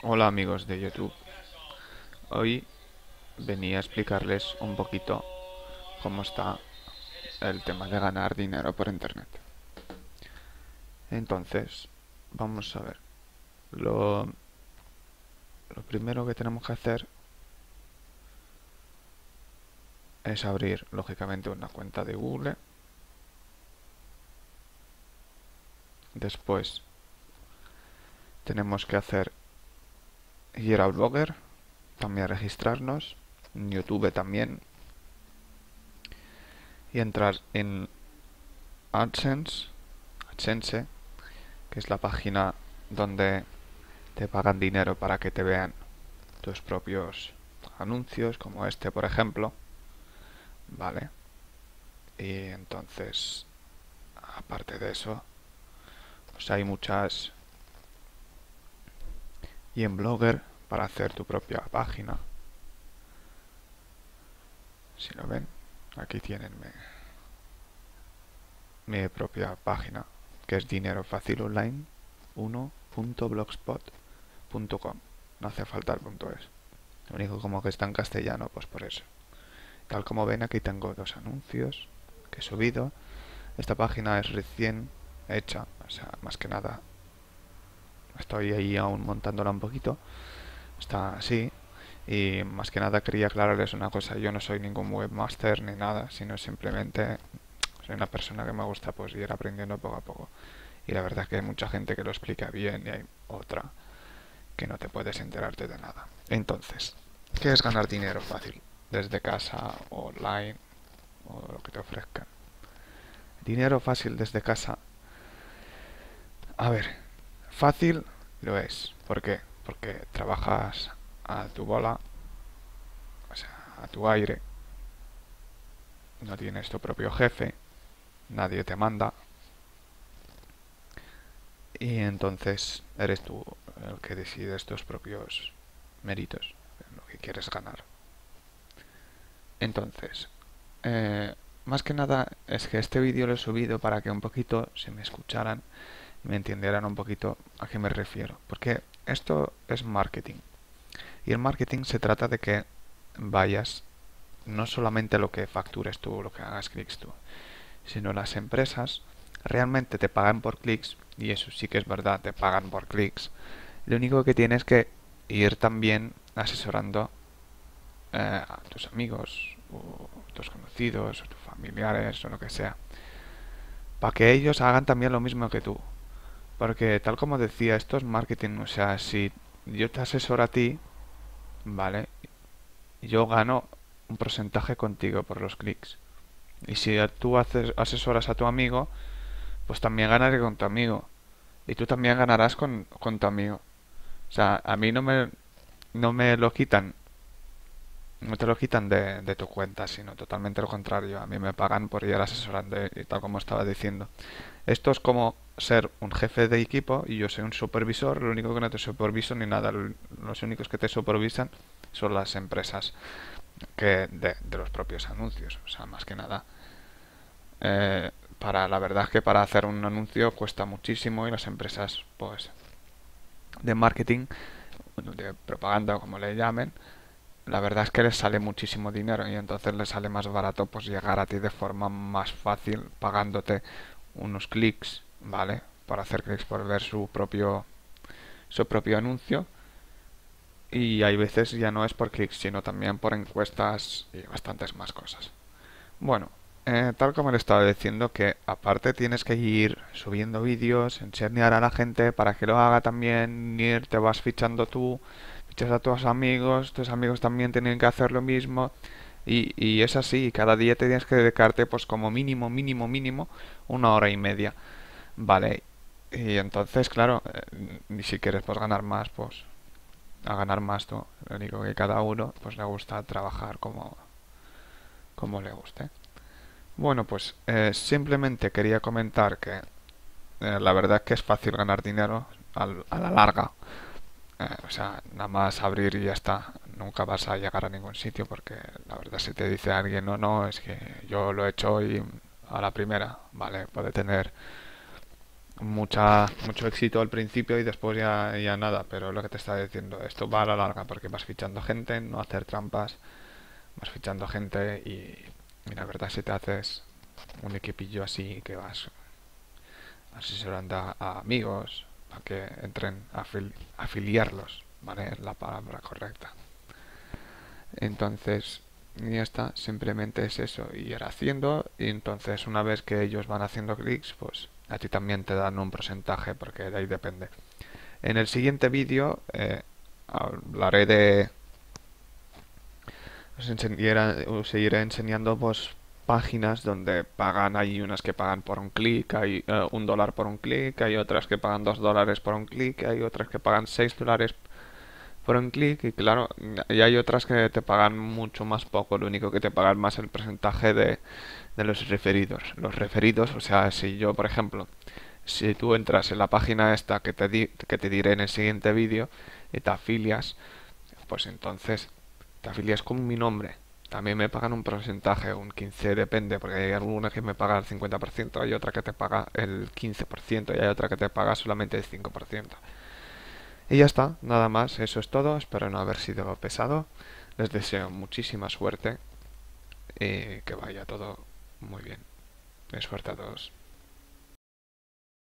Hola amigos de YouTube, hoy venía a explicarles un poquito cómo está el tema de ganar dinero por internet. Entonces, vamos a ver. Lo, lo primero que tenemos que hacer es abrir, lógicamente, una cuenta de Google. Después tenemos que ir a Blogger, también registrarnos, en YouTube también, y entrar en AdSense, que es la página donde te pagan dinero para que te vean tus propios anuncios, como este, por ejemplo, ¿vale? Y entonces, aparte de eso, pues hay muchas. Y en Blogger, para hacer tu propia página, si lo ven, aquí tienen mi propia página, que es Dinero Fácil Online 1.blogspot.com. No hace falta el punto es. Lo único como que está en castellano, pues por eso. Tal como ven, aquí tengo dos anuncios que he subido. Esta página es recién hecha, o sea, más que nada estoy ahí aún montándola un poquito. Está así. Y más que nada quería aclararles una cosa. Yo no soy ningún webmaster ni nada, sino simplemente soy una persona que me gusta pues ir aprendiendo poco a poco. Y la verdad es que hay mucha gente que lo explica bien y hay otra que no te puedes enterarte de nada. Entonces, ¿qué es ganar dinero fácil? Desde casa, online o lo que te ofrezcan. Dinero fácil desde casa. A ver, fácil lo es. ¿Por qué? Porque trabajas a tu bola, o sea, a tu aire. No tienes tu propio jefe, nadie te manda. Y entonces eres tú el que decides tus propios méritos, lo que quieres ganar. Entonces, eh, más que nada es que este vídeo lo he subido para que un poquito se me escucharan y me entendieran un poquito a qué me refiero. Porque esto es marketing. Y el marketing se trata de que vayas no solamente lo que factures tú, lo que hagas clics tú, sino las empresas realmente te pagan por clics, y eso sí que es verdad, te pagan por clics. Lo único que tienes que ir también asesorando a tus amigos o tus conocidos o tus familiares o lo que sea, para que ellos hagan también lo mismo que tú. Porque tal como decía, esto es marketing, o sea, si yo te asesoro a ti, ¿vale? Yo gano un porcentaje contigo por los clics. Y si tú asesoras a tu amigo, pues también ganaré con tu amigo. Y tú también ganarás con tu amigo. O sea, a mí no me lo quitan, no te lo quitan de tu cuenta, sino totalmente lo contrario. A mí me pagan por ir asesorando y tal como estaba diciendo. Esto es como ser un jefe de equipo y yo soy un supervisor. Lo único que no te superviso ni nada. Los únicos que te supervisan son las empresas de los propios anuncios. O sea, más que nada. La verdad es que para hacer un anuncio cuesta muchísimo y las empresas, pues, de marketing, de propaganda, como le llamen, la verdad es que les sale muchísimo dinero y entonces les sale más barato pues llegar a ti de forma más fácil pagándote unos clics, ¿vale? Para hacer clics por ver su propio anuncio. Y hay veces ya no es por clics, sino también por encuestas y bastantes más cosas. Bueno, tal como le estaba diciendo, que aparte tienes que ir subiendo vídeos, enseñar a la gente para que lo haga también, ir, te vas fichando tú, fichas a tus amigos también tienen que hacer lo mismo, y es así, cada día te tienes que dedicarte pues como mínimo, una hora y media, ¿vale? Y entonces, claro, y si quieres pues ganar más, pues a ganar más tú, lo único que cada uno pues le gusta trabajar como le guste. Bueno, pues simplemente quería comentar que la verdad es que es fácil ganar dinero a la larga. O sea, nada más abrir y ya está. Nunca vas a llegar a ningún sitio porque la verdad si te dice alguien no, no, es que yo lo he hecho y a la primera, vale, puede tener mucho éxito al principio y después ya nada, pero es lo que te estaba diciendo, esto va a la larga porque vas fichando gente, no hacer trampas, vas fichando gente y la verdad si te haces un equipillo así que vas asesorando a amigos para que entren a afiliarlos, ¿vale? Es la palabra correcta. Entonces, ya está, simplemente es eso, ir haciendo y entonces una vez que ellos van haciendo clics, pues a ti también te dan un porcentaje porque de ahí depende. En el siguiente vídeo hablaré de... os seguiré enseñando pues páginas donde pagan, hay unas que pagan por un clic, hay $1 por un clic, hay otras que pagan $2 por un clic, hay otras que pagan $6 por un clic y claro, y hay otras que te pagan mucho más poco, lo único que te pagan más el porcentaje de los referidos. Los referidos, o sea, si yo, por ejemplo, si tú entras en la página esta que te diré en el siguiente vídeo y te afilias, pues entonces te afilias con mi nombre. También me pagan un porcentaje, un 15 depende, porque hay alguna que me paga el 50%, hay otra que te paga el 15% y hay otra que te paga solamente el 5%. Y ya está, nada más, eso es todo, espero no haber sido pesado. Les deseo muchísima suerte y que vaya todo muy bien. Suerte a todos.